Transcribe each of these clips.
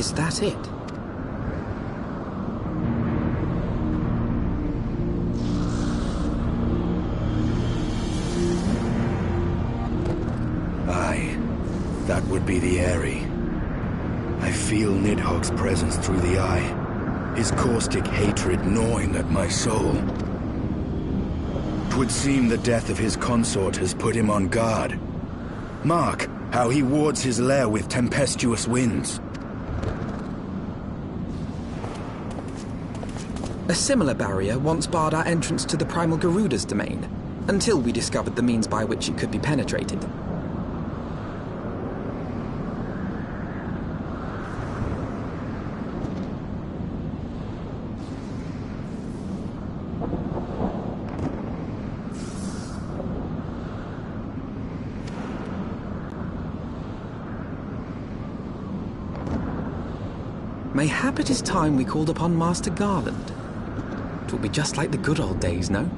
Is that it? Aye, that would be the Eyrie. I feel Nidhogg's presence through the eye, his caustic hatred gnawing at my soul. 'Twould seem the death of his consort has put him on guard. Mark how he wards his lair with tempestuous winds. A similar barrier once barred our entrance to the Primal Garuda's domain, until we discovered the means by which it could be penetrated. Mayhap it is time we called upon Master Garland. It will be just like the good old days, no?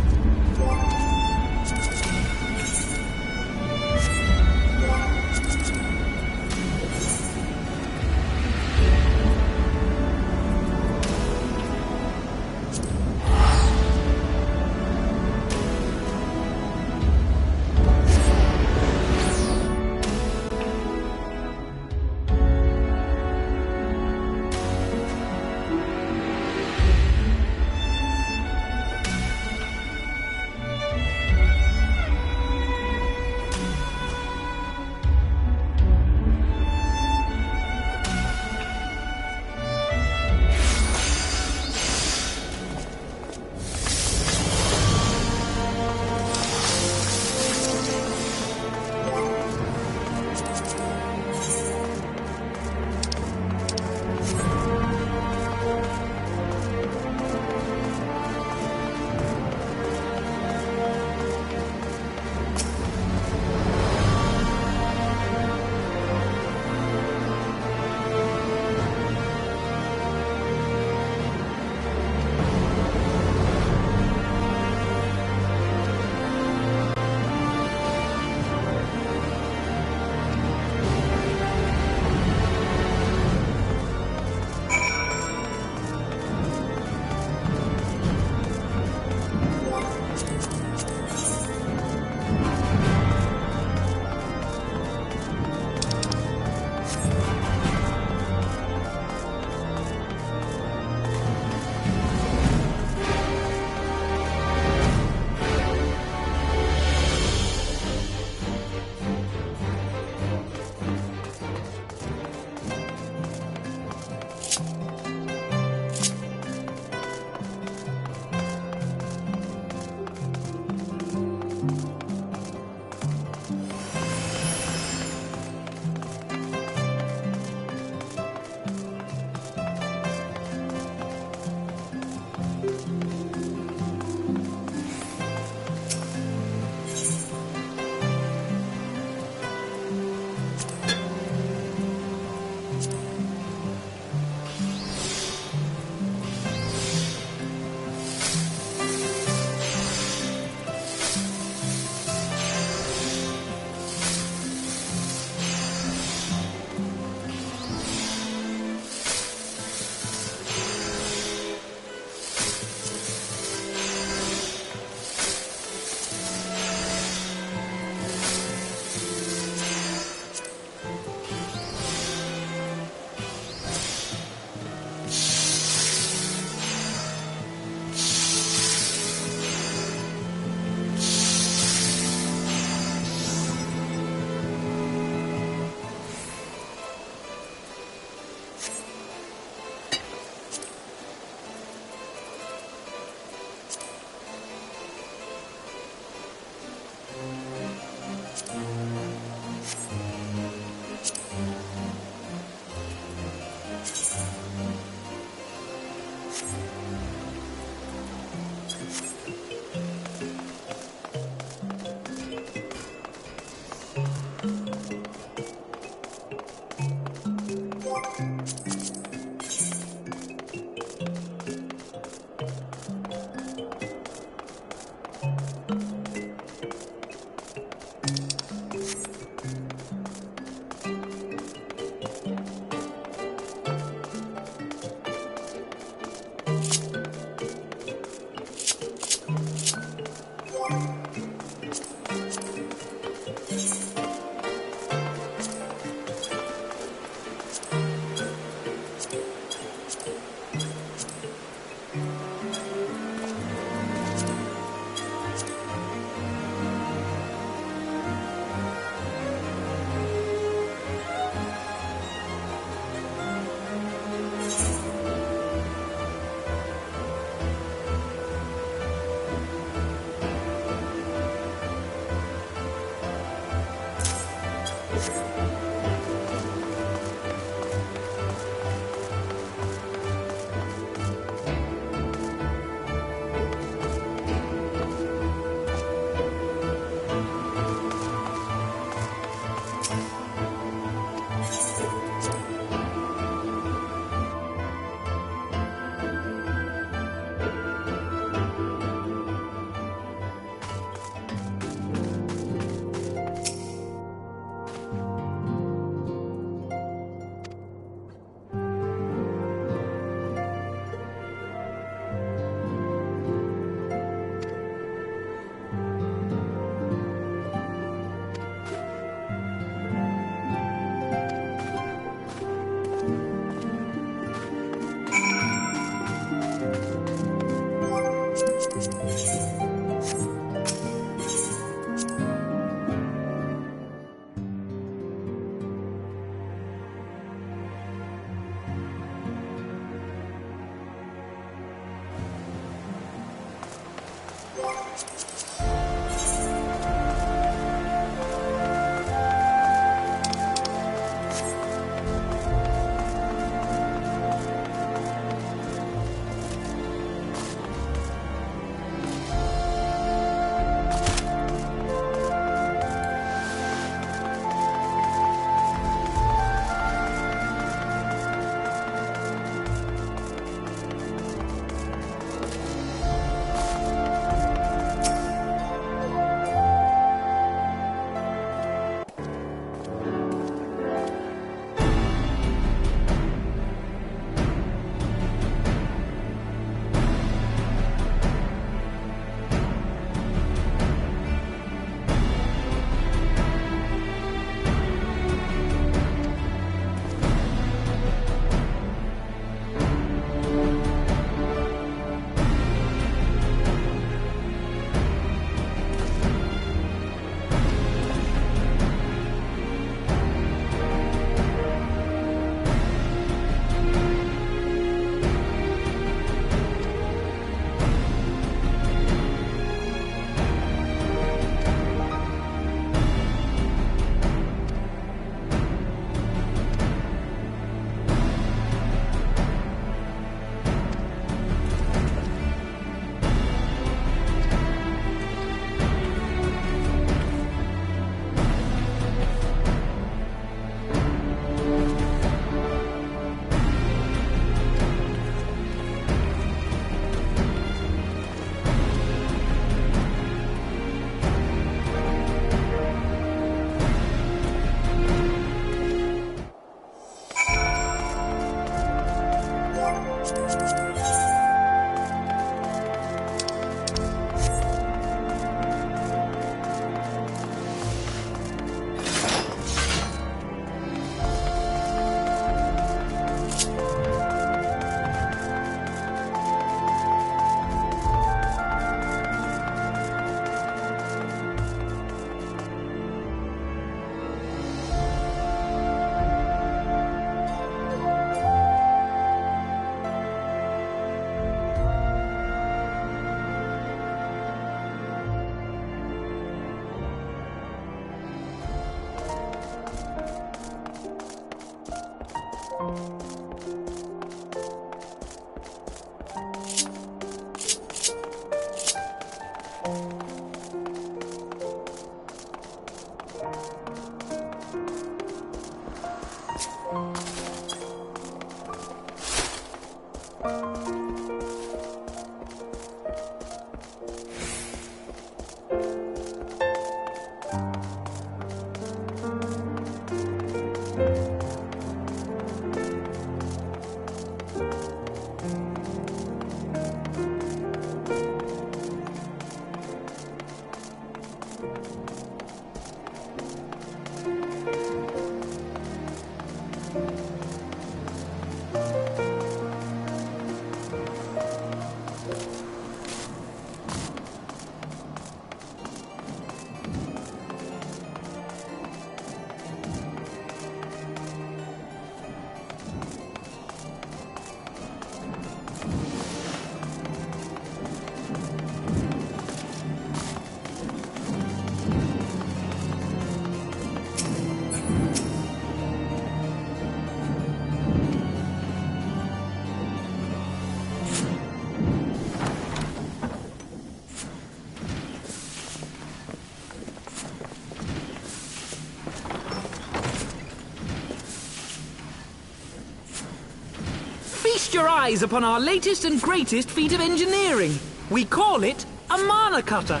Feast your eyes upon our latest and greatest feat of engineering. We call it a mana cutter.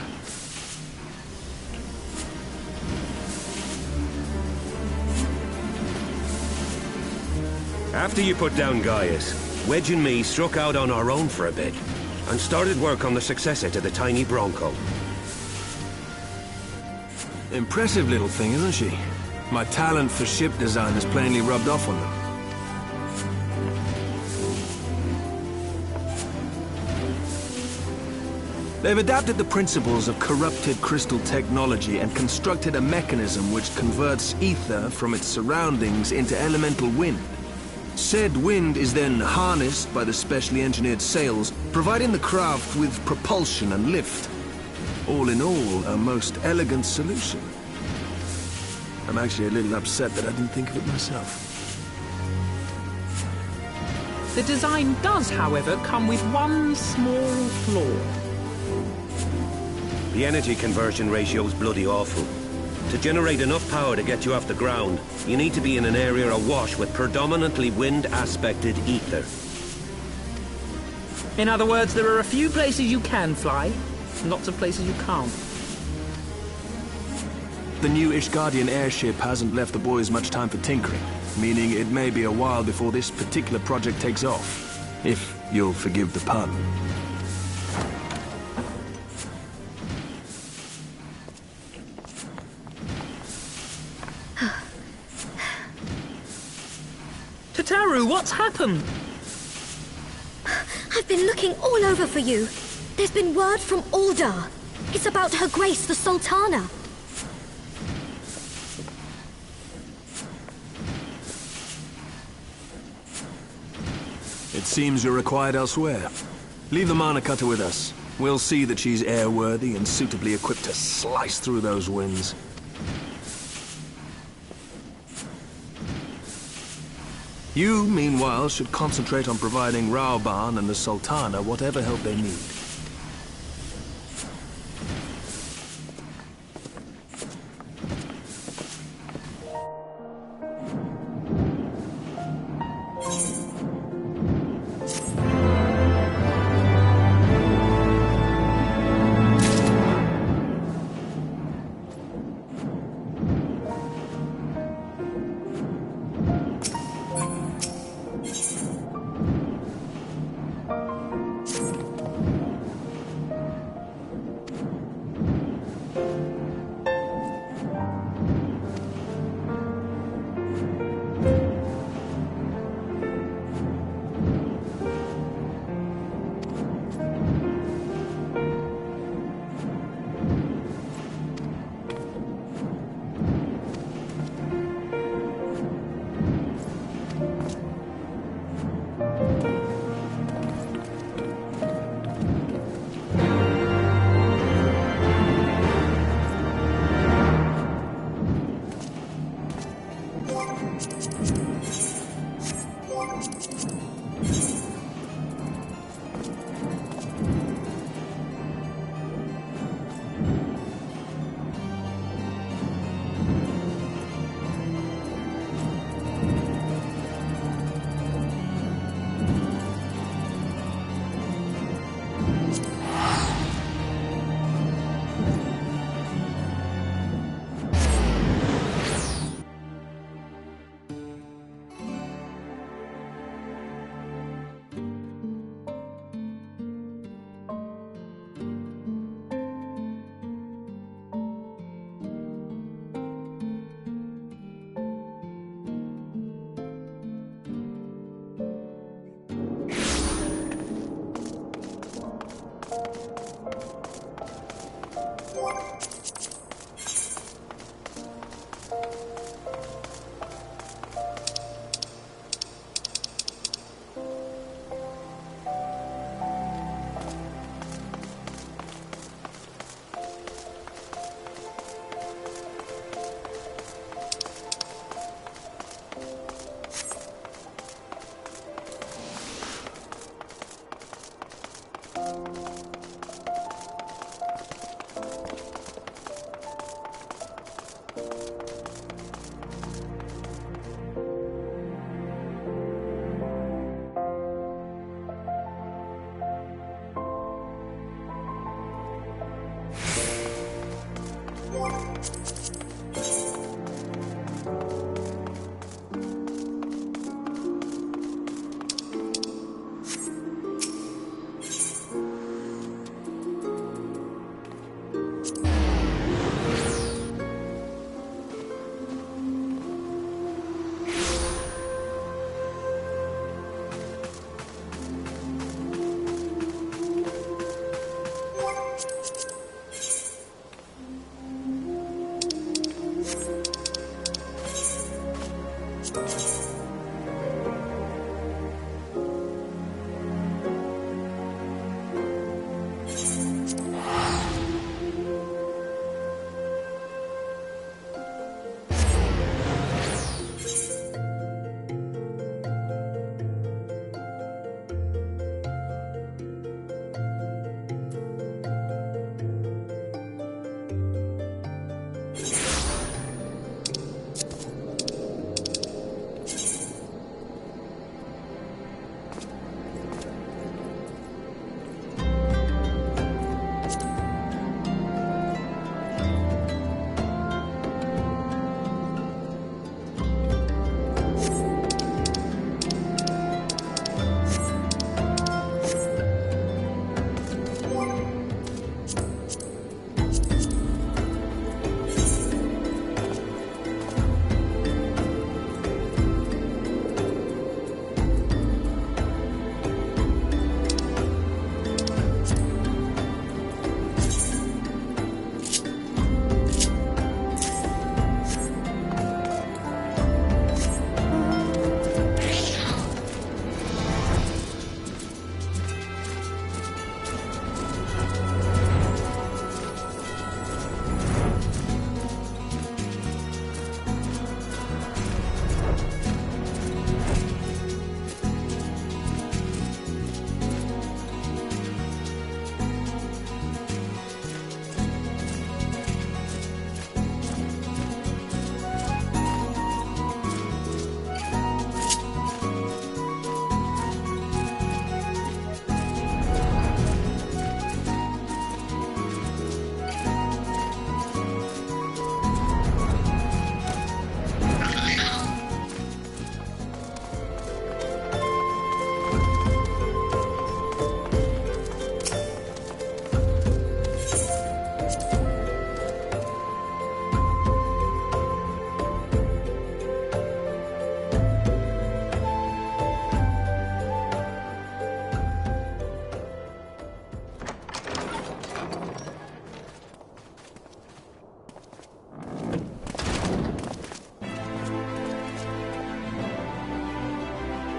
After you put down Gaius, Wedge and me struck out on our own for a bit, and started work on the successor to the tiny Bronco. Impressive little thing, isn't she? My talent for ship design has plainly rubbed off on them. They've adapted the principles of corrupted crystal technology and constructed a mechanism which converts ether from its surroundings into elemental wind. Said wind is then harnessed by the specially engineered sails, providing the craft with propulsion and lift. All in all, a most elegant solution. I'm actually a little upset that I didn't think of it myself. The design does, however, come with one small flaw. The energy conversion ratio is bloody awful. To generate enough power to get you off the ground, you need to be in an area awash with predominantly wind-aspected ether. In other words, there are a few places you can fly, and lots of places you can't. The new Ishgardian airship hasn't left the boys much time for tinkering, meaning it may be a while before this particular project takes off, if you'll forgive the pun. Tataru, what's happened? I've been looking all over for you. There's been word from Aldar. It's about Her Grace, the Sultana. It seems you're required elsewhere. Leave the mana cutter with us. We'll see that she's airworthy and suitably equipped to slice through those winds. You, meanwhile, should concentrate on providing Raoban and the Sultana whatever help they need.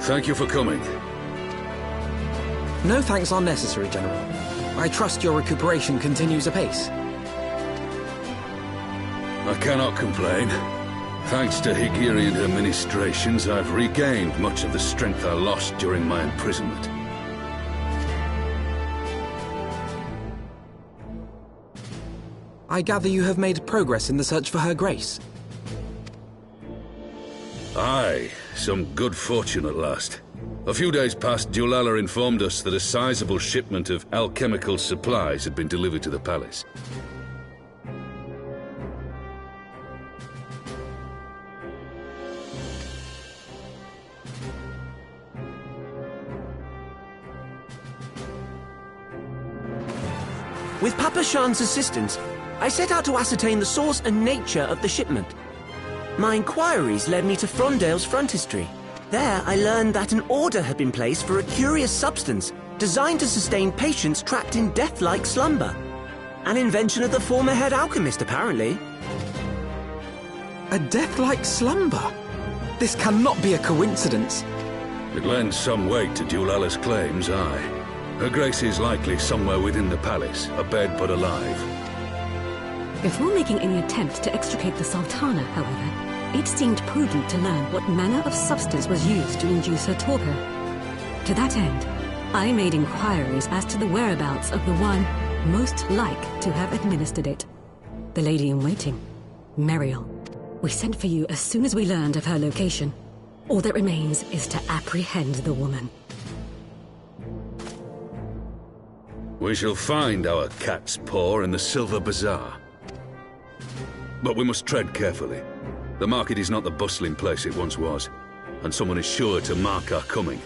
Thank you for coming. No thanks are necessary, General. I trust your recuperation continues apace. I cannot complain. Thanks to Higirian administrations, I've regained much of the strength I lost during my imprisonment. I gather you have made progress in the search for Her Grace. Aye, some good fortune at last. A few days past, Dulala informed us that a sizable shipment of alchemical supplies had been delivered to the palace. With Papa Shan's assistance, I set out to ascertain the source and nature of the shipment. My inquiries led me to Frondale's frontistery. There, I learned that an order had been placed for a curious substance designed to sustain patients trapped in death-like slumber. An invention of the former head alchemist, apparently. A death-like slumber? This cannot be a coincidence. It lends some weight to Dulala's claims, aye. Her Grace is likely somewhere within the palace, abed but alive. Before making any attempt to extricate the Sultana, however, it seemed prudent to learn what manner of substance was used to induce her torpor. To that end, I made inquiries as to the whereabouts of the one most like to have administered it. The lady-in-waiting, Meriel. We sent for you as soon as we learned of her location. All that remains is to apprehend the woman. We shall find our cat's paw in the Silver Bazaar. But we must tread carefully. The market is not the bustling place it once was, and someone is sure to mark our coming.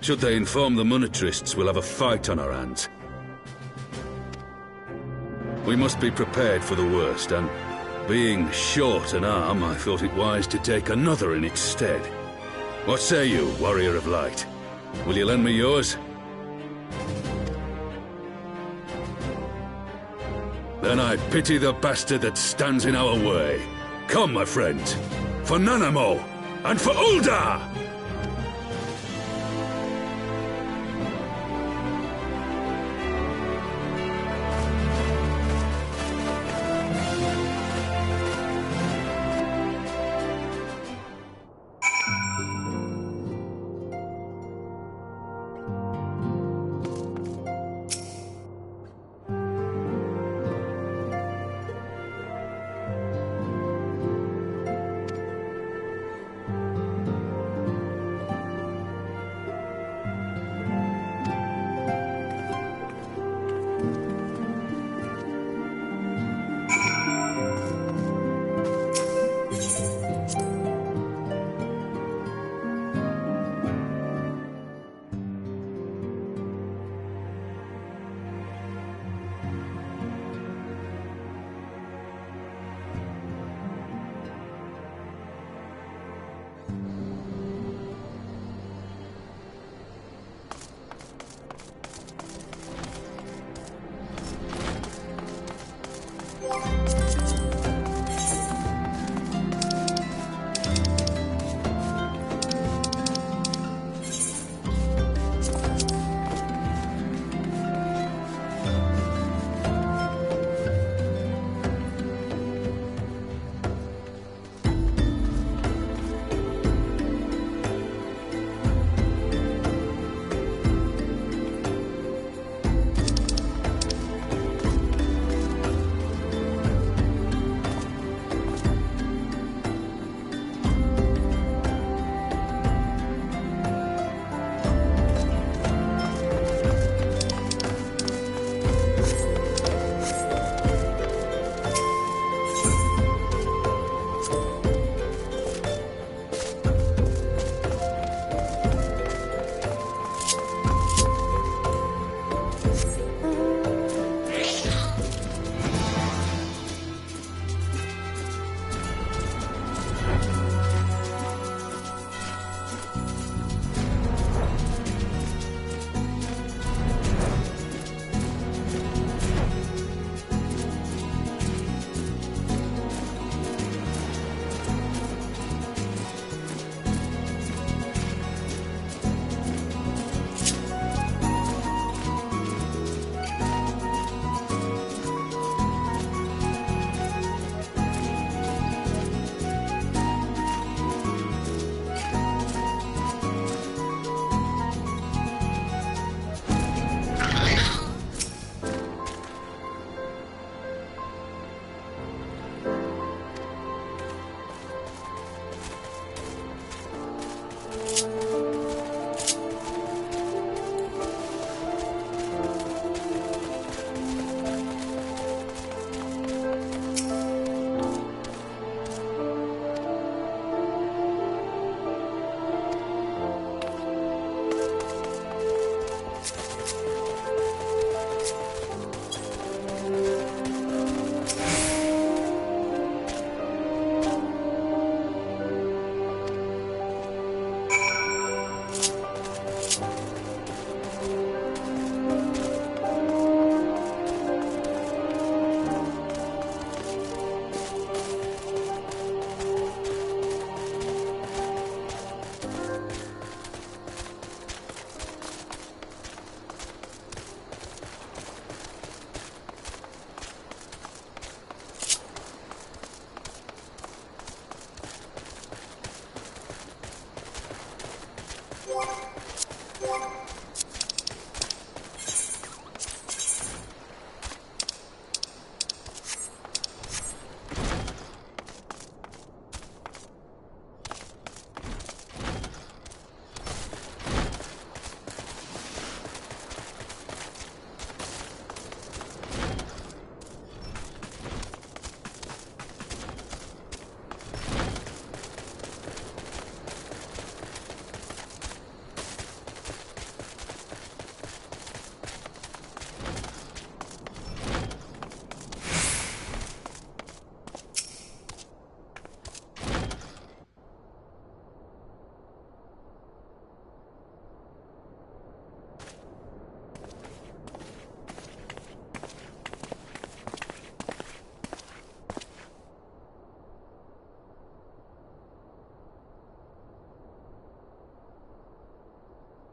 Should they inform the monetarists, we'll have a fight on our hands. We must be prepared for the worst, and being short an arm, I thought it wise to take another in its stead. What say you, Warrior of Light? Will you lend me yours? Then I pity the bastard that stands in our way. Come, my friends, for Nanamo and for Ul'dah!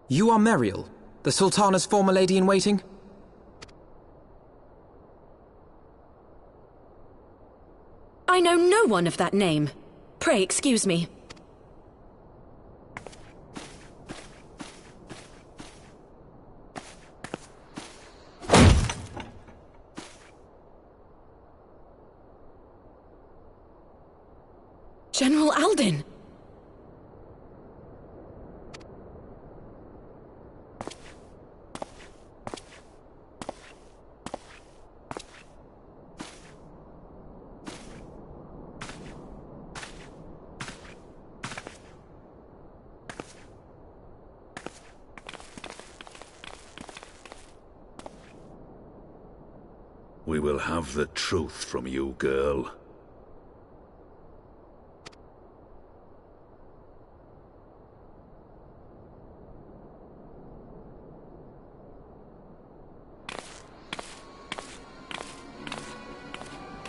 You are Meriel, the Sultana's former lady-in-waiting? I know no one of that name. Pray excuse me. General Alden! We will have the truth from you, girl.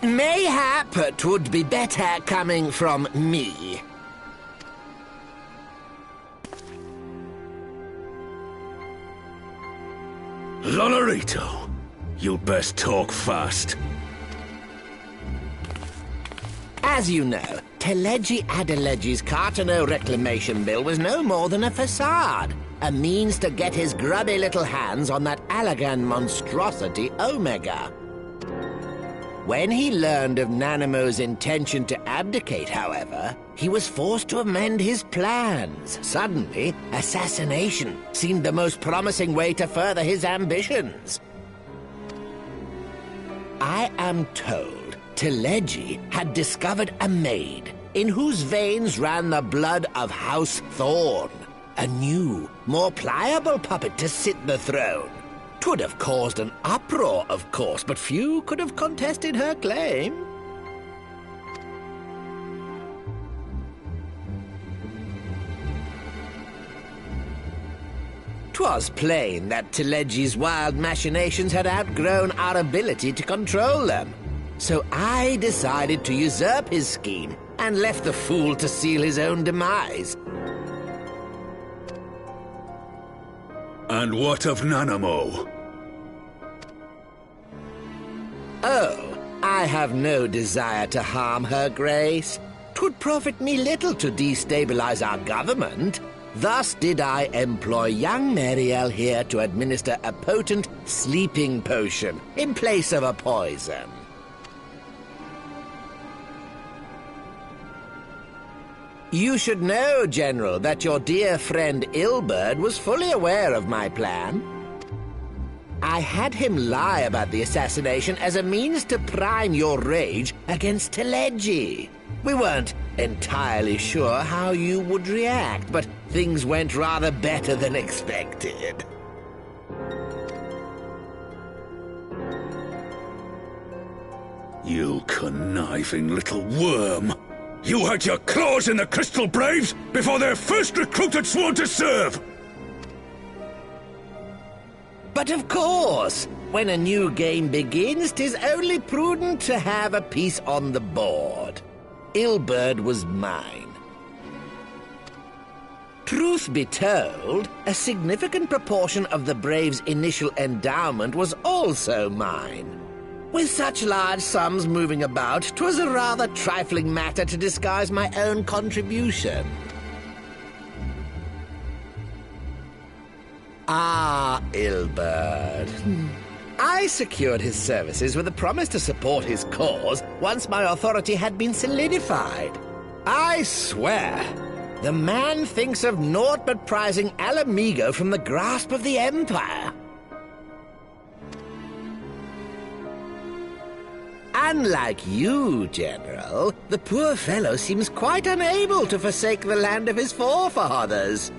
Mayhap 'twould be better coming from me. Lonorito, you'd best talk fast. As you know, Teleji Adeleji's Cartano reclamation bill was no more than a facade, a means to get his grubby little hands on that Allagan monstrosity Omega. When he learned of Nanamo's intention to abdicate, however, he was forced to amend his plans. Suddenly, assassination seemed the most promising way to further his ambitions. I am told Teleji had discovered a maid in whose veins ran the blood of House Thorn, a new, more pliable puppet to sit the throne. 'Twould have caused an uproar, of course, but few could have contested her claim. 'Twas plain that Teleji's wild machinations had outgrown our ability to control them. So I decided to usurp his scheme and left the fool to seal his own demise. And what of Nanamo? Oh, I have no desire to harm her grace. 'Twould profit me little to destabilize our government. Thus did I employ young Meriel here to administer a potent sleeping potion in place of a poison. You should know, General, that your dear friend Ilberd was fully aware of my plan. I had him lie about the assassination as a means to prime your rage against Teleji. We weren't entirely sure how you would react, but things went rather better than expected. You conniving little worm! You had your claws in the Crystal Braves before their first recruit had sworn to serve! But of course, when a new game begins, 'tis only prudent to have a piece on the board. Ilberd was mine. Truth be told, a significant proportion of the Braves' initial endowment was also mine. With such large sums moving about, 'twas a rather trifling matter to disguise my own contribution. Ah, Ilberd. I secured his services with a promise to support his cause once my authority had been solidified. I swear, the man thinks of naught but prizing Alamigo from the grasp of the Empire. Unlike you, General, the poor fellow seems quite unable to forsake the land of his forefathers.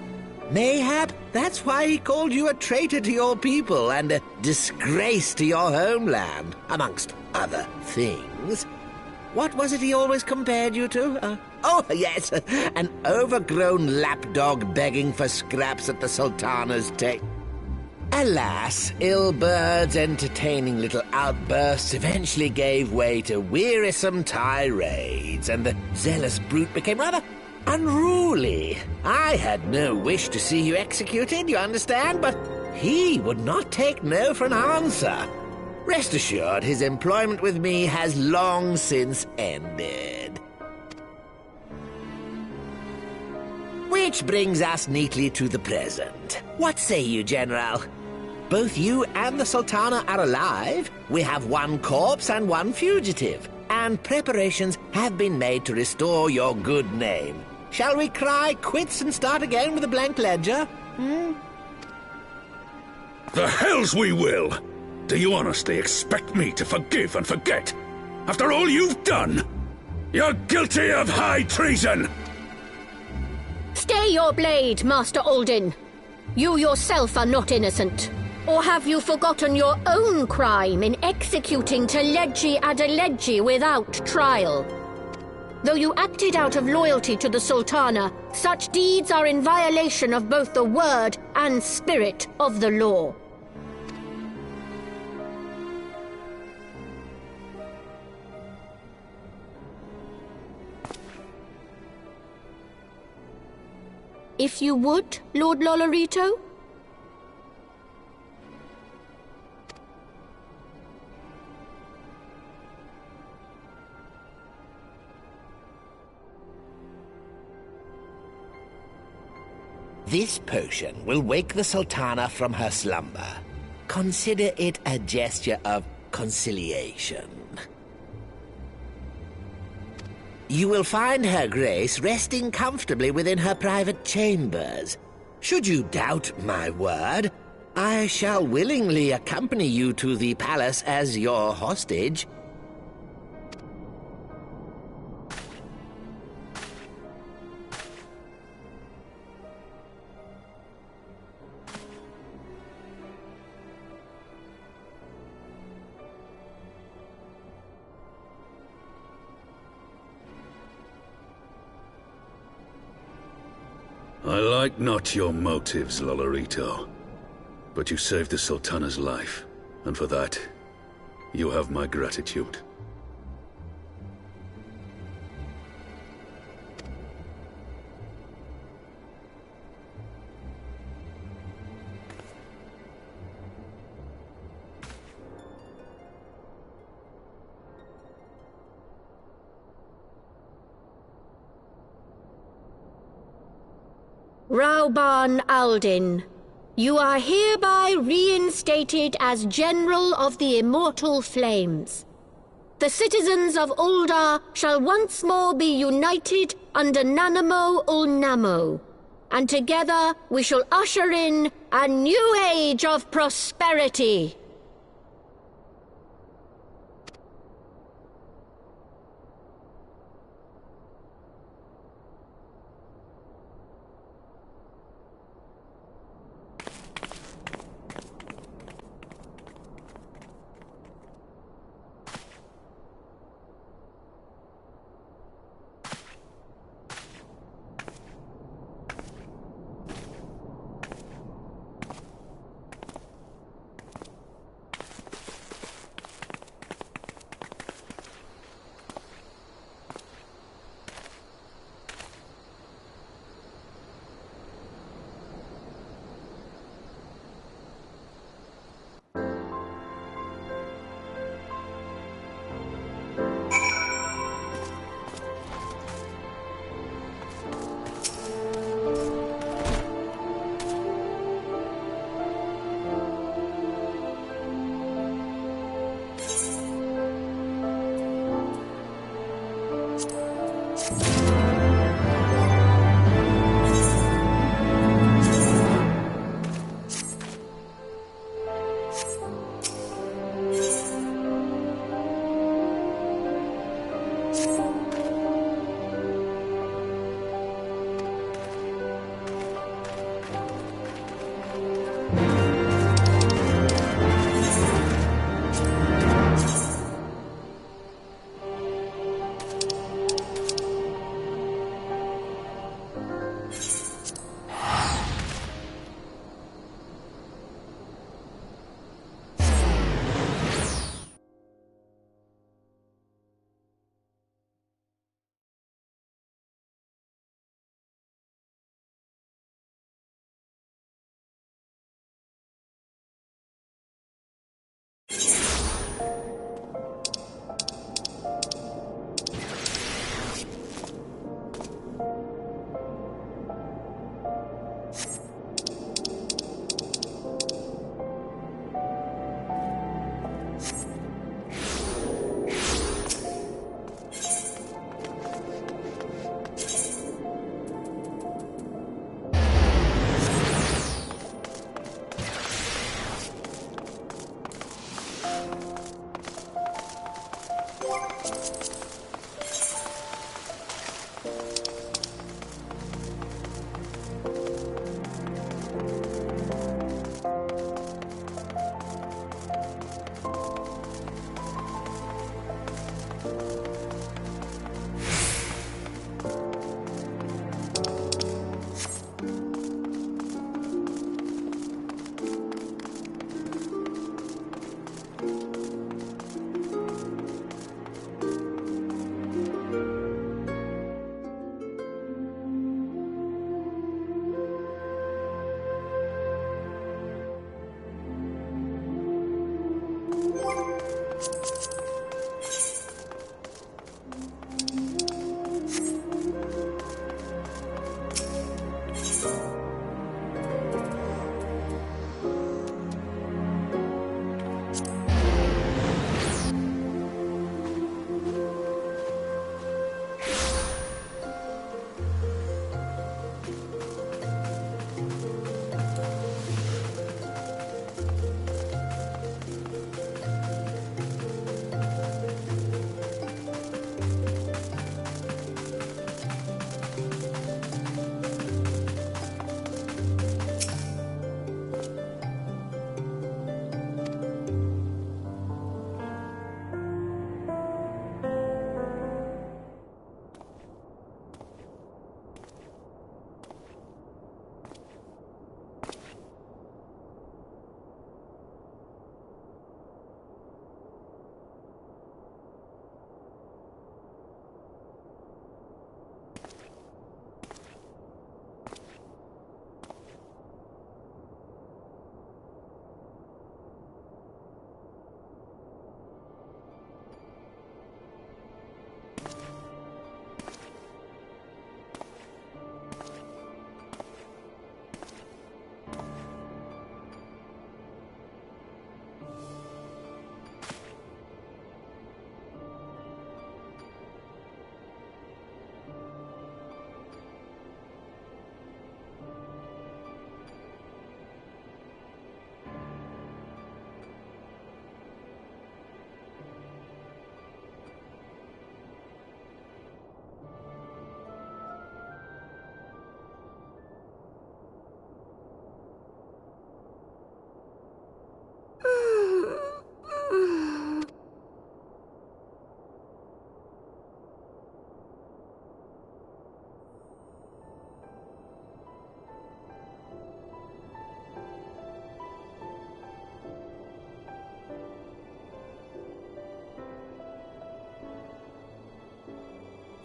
Mayhap that's why he called you a traitor to your people and a disgrace to your homeland, amongst other things. What was it he always compared you to? Oh, yes, an overgrown lapdog begging for scraps at the Sultana's table. Alas, Ilberd's entertaining little outbursts eventually gave way to wearisome tirades, and the zealous brute became rather Unruly. I had no wish to see you executed, you understand? But he would not take no for an answer. Rest assured, his employment with me has long since ended. Which brings us neatly to the present. What say you, General? Both you and the Sultana are alive. We have one corpse and one fugitive. And preparations have been made to restore your good name. Shall we cry quits and start again with a blank ledger? The hells we will! Do you honestly expect me to forgive and forget? After all you've done? You're guilty of high treason! Stay your blade, Master Alden. You yourself are not innocent. Or have you forgotten your own crime in executing Teledji Adeledji without trial? Though you acted out of loyalty to the Sultana, such deeds are in violation of both the word and spirit of the law. If you would, Lord Lolorito? This potion will wake the Sultana from her slumber. Consider it a gesture of conciliation. You will find Her Grace resting comfortably within her private chambers. Should you doubt my word, I shall willingly accompany you to the palace as your hostage. I like not your motives, Lolorito. But you saved the Sultana's life, and for that, you have my gratitude. Rauban Aldin, you are hereby reinstated as General of the Immortal Flames. The citizens of Uldar shall once more be united under Nanamo Ulnamo, and together we shall usher in a new age of prosperity.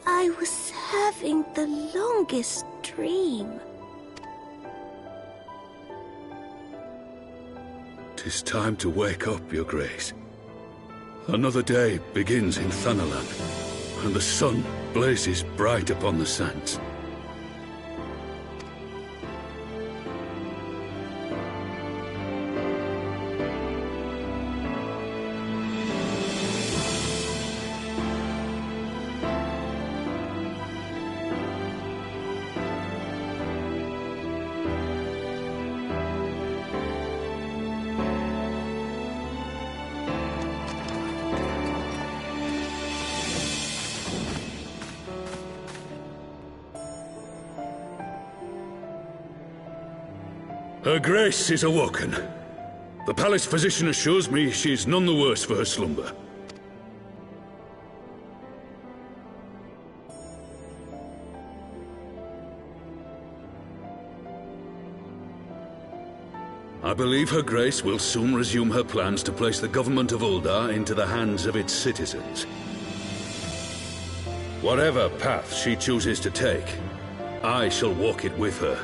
I was having the longest dream. 'Tis time to wake up, Your Grace. Another day begins in Thanalan, and the sun blazes bright upon the sands. Her Grace is awoken. The palace physician assures me she is none the worse for her slumber. I believe Her Grace will soon resume her plans to place the government of Uldar into the hands of its citizens. Whatever path she chooses to take, I shall walk it with her.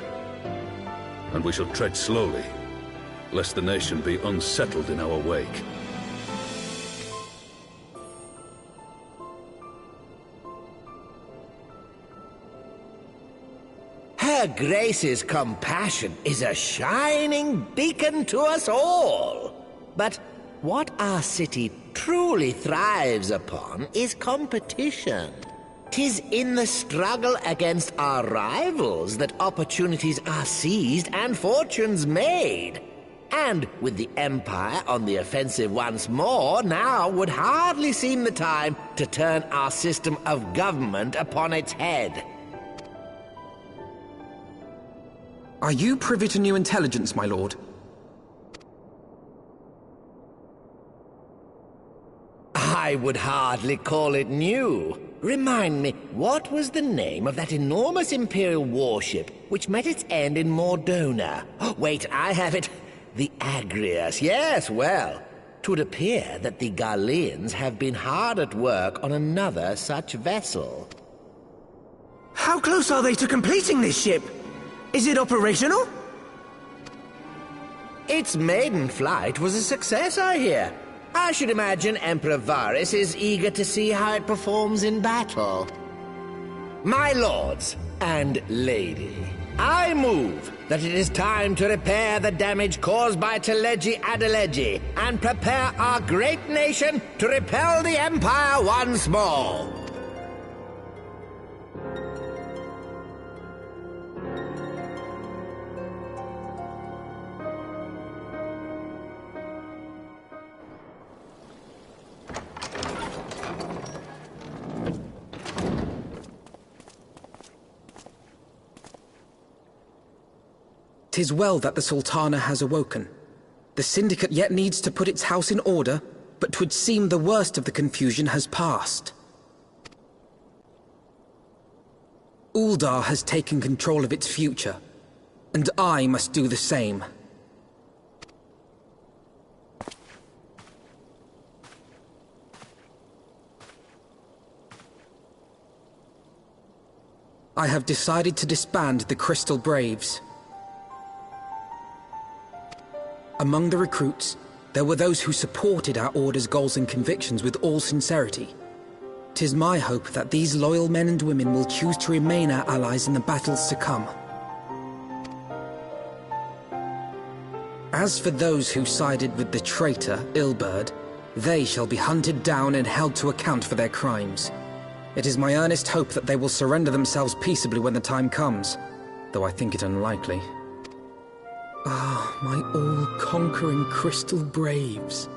And we shall tread slowly, lest the nation be unsettled in our wake. Her Grace's compassion is a shining beacon to us all. But what our city truly thrives upon is competition. 'Tis in the struggle against our rivals that opportunities are seized and fortunes made. And with the Empire on the offensive once more, now would hardly seem the time to turn our system of government upon its head. Are you privy to new intelligence, my lord? I would hardly call it new. Remind me, what was the name of that enormous Imperial warship which met its end in Mordona? Oh, wait, I have it. The Agrius. Yes, well, 'twould appear that the Garleans have been hard at work on another such vessel. How close are they to completing this ship? Is it operational? Its maiden flight was a success, I hear. I should imagine Emperor Varys is eager to see how it performs in battle. My lords and lady, I move that it is time to repair the damage caused by Teleji Adeleji and prepare our great nation to repel the Empire once more. "'Tis well that the Sultana has awoken. The Syndicate yet needs to put its house in order, but 'twould seem the worst of the confusion has passed. Uldar has taken control of its future, and I must do the same. I have decided to disband the Crystal Braves. Among the recruits, there were those who supported our Order's goals and convictions with all sincerity. 'Tis my hope that these loyal men and women will choose to remain our allies in the battles to come. As for those who sided with the traitor, Ilberd, they shall be hunted down and held to account for their crimes. It is my earnest hope that they will surrender themselves peaceably when the time comes, though I think it unlikely. Ah, my all-conquering Crystal Braves.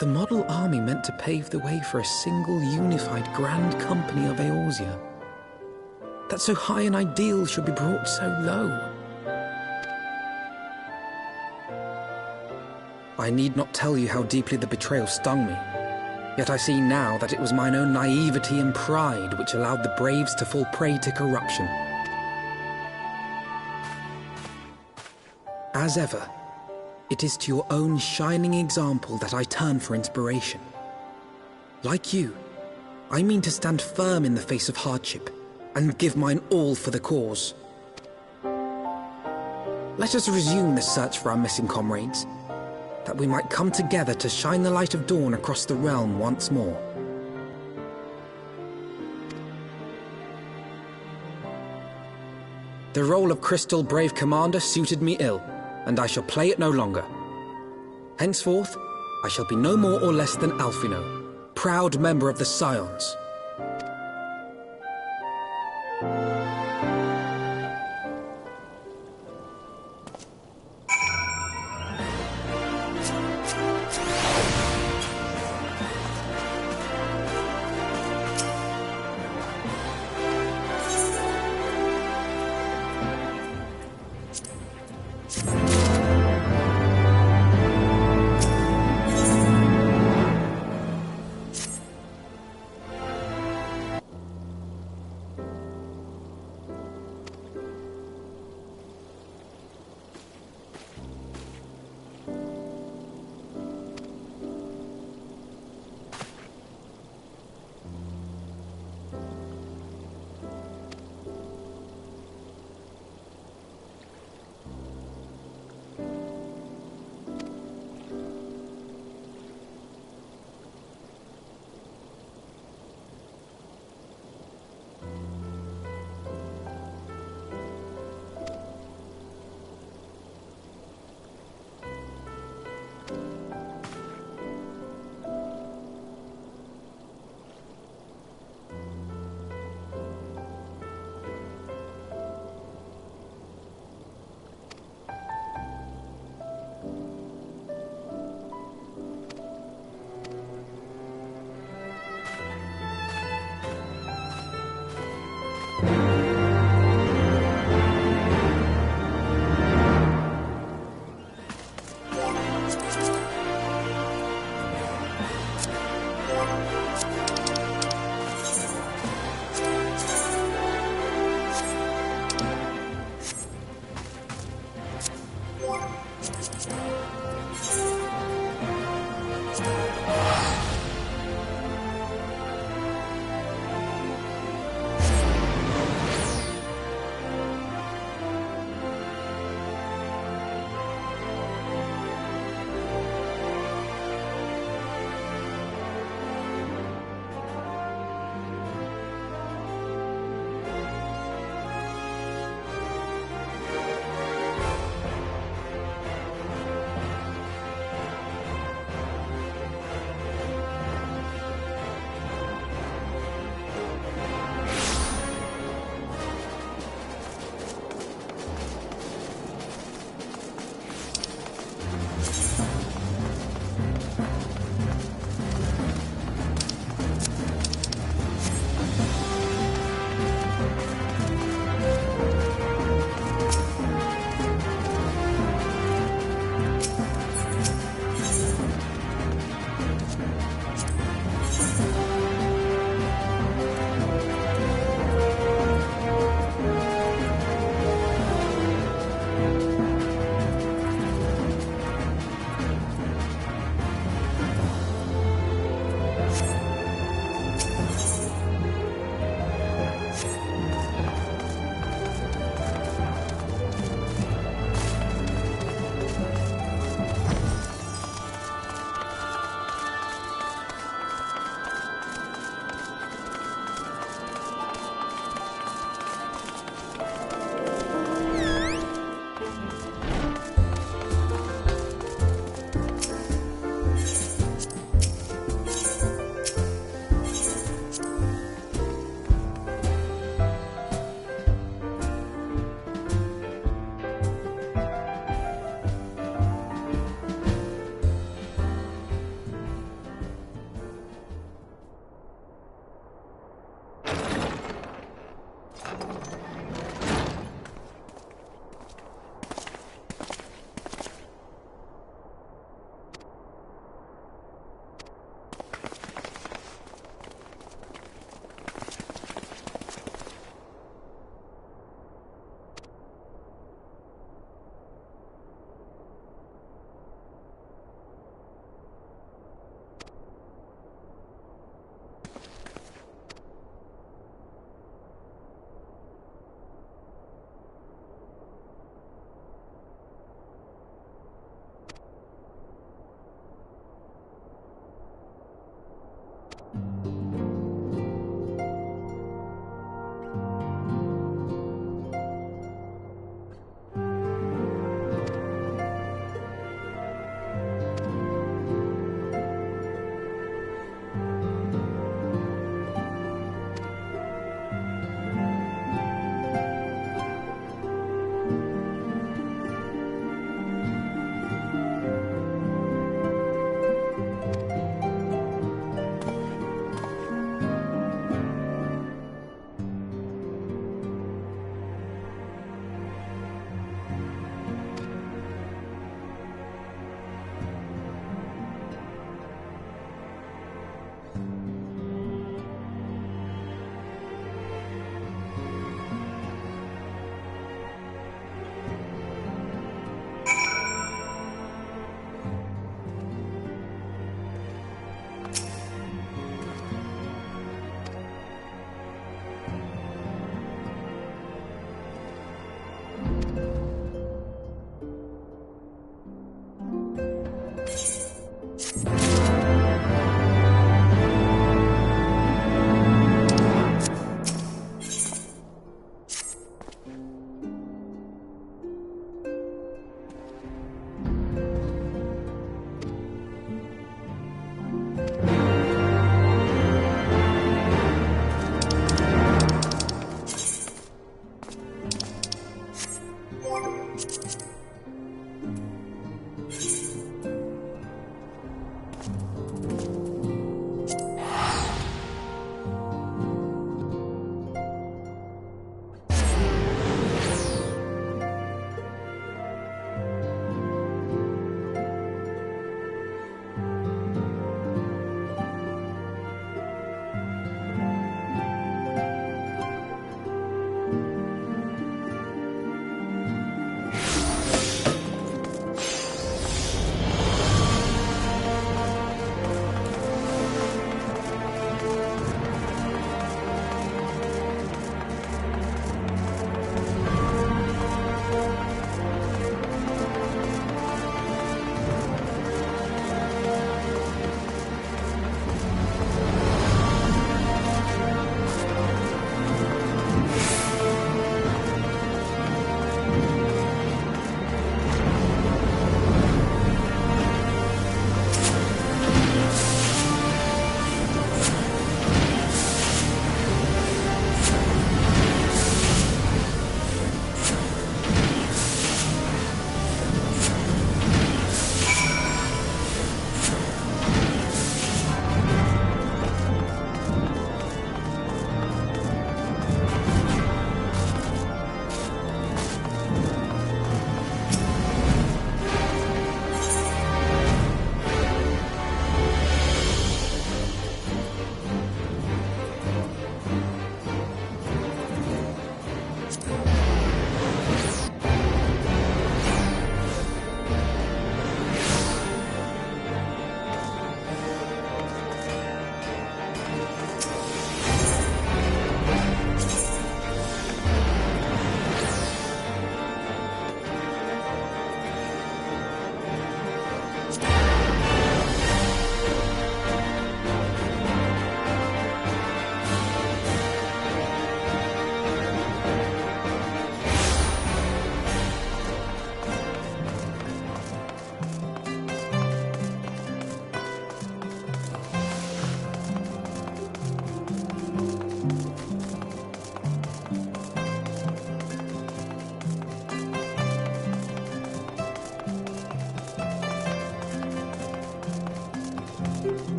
The model army meant to pave the way for a single unified Grand Company of Eorzea. That so high an ideal should be brought so low. I need not tell you how deeply the betrayal stung me. Yet I see now that it was mine own naivety and pride which allowed the Braves to fall prey to corruption. As ever, it is to your own shining example that I turn for inspiration. Like you, I mean to stand firm in the face of hardship, and give mine all for the cause. Let us resume the search for our missing comrades, that we might come together to shine the light of dawn across the realm once more. The role of Crystal Brave Commander suited me ill, and I shall play it no longer. Henceforth, I shall be no more or less than Alphino, proud member of the Scions.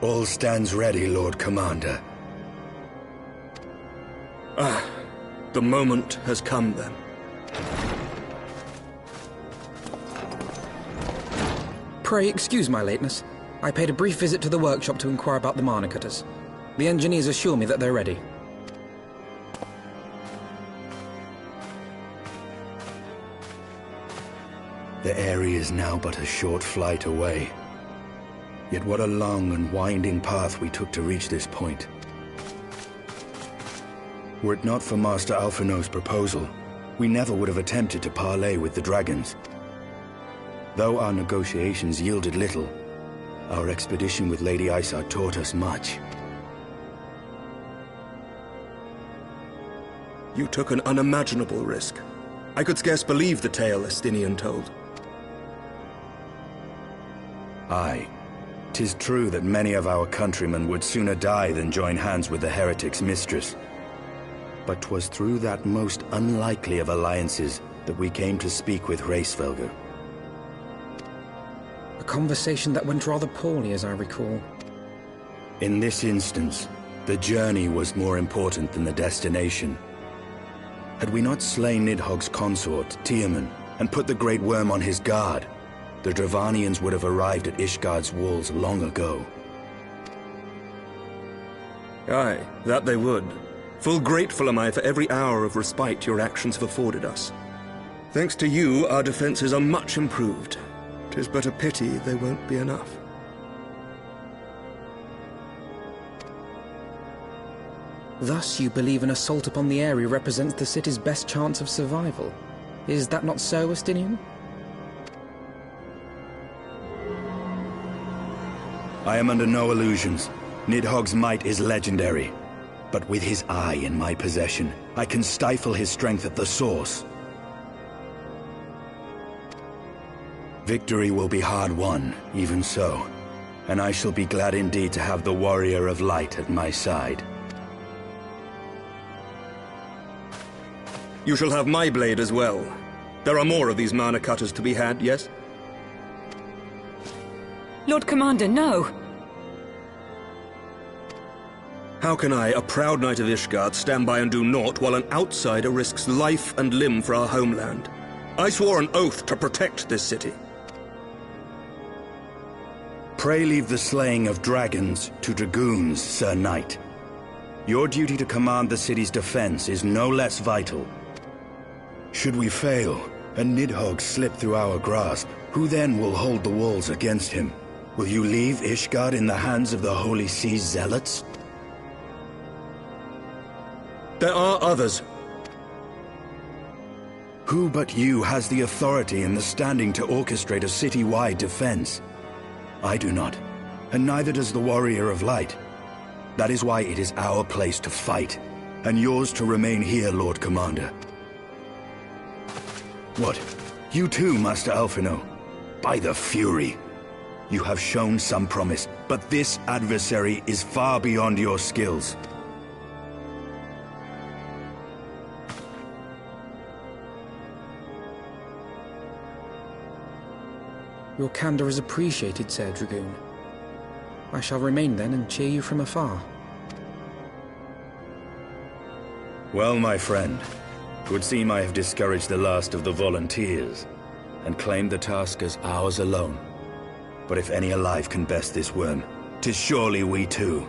All stands ready, Lord Commander. Ah, the moment has come then. Pray excuse my lateness. I paid a brief visit to the workshop to inquire about the mana cutters. The engineers assure me that they're ready. The area is now but a short flight away. Yet what a long and winding path we took to reach this point. Were it not for Master Alphino's proposal, we never would have attempted to parley with the dragons. Though our negotiations yielded little, our expedition with Lady Isar taught us much. You took an unimaginable risk. I could scarce believe the tale Estinian told. Aye. 'Tis true that many of our countrymen would sooner die than join hands with the heretic's mistress. But 'twas through that most unlikely of alliances that we came to speak with Hraesvelgr. A conversation that went rather poorly, as I recall. In this instance, the journey was more important than the destination. Had we not slain Nidhogg's consort, Tiaman, and put the Great Worm on his guard, the Dravanians would have arrived at Ishgard's walls long ago. Aye, that they would. Full grateful am I for every hour of respite your actions have afforded us. Thanks to you, our defenses are much improved. 'Tis but a pity they won't be enough. Thus you believe an assault upon the area represents the city's best chance of survival. Is that not so, Estinian? I am under no illusions. Nidhogg's might is legendary. But with his eye in my possession, I can stifle his strength at the source. Victory will be hard won, even so. And I shall be glad indeed to have the Warrior of Light at my side. You shall have my blade as well. There are more of these mana cutters to be had, yes? Lord Commander, no! How can I, a proud knight of Ishgard, stand by and do naught while an outsider risks life and limb for our homeland? I swore an oath to protect this city. Pray leave the slaying of dragons to dragoons, Sir Knight. Your duty to command the city's defense is no less vital. Should we fail, and Nidhogg slip through our grasp, who then will hold the walls against him? Will you leave Ishgard in the hands of the Holy Sea's zealots? There are others. Who but you has the authority and the standing to orchestrate a city-wide defense? I do not, and neither does the Warrior of Light. That is why it is our place to fight, and yours to remain here, Lord Commander. What? You too, Master Alphino? By the Fury! You have shown some promise, but this adversary is far beyond your skills. Your candor is appreciated, Sir Dragoon. I shall remain then and cheer you from afar. Well, my friend, it would seem I have discouraged the last of the volunteers, and claimed the task as ours alone. But if any alive can best this worm, 'tis surely we too.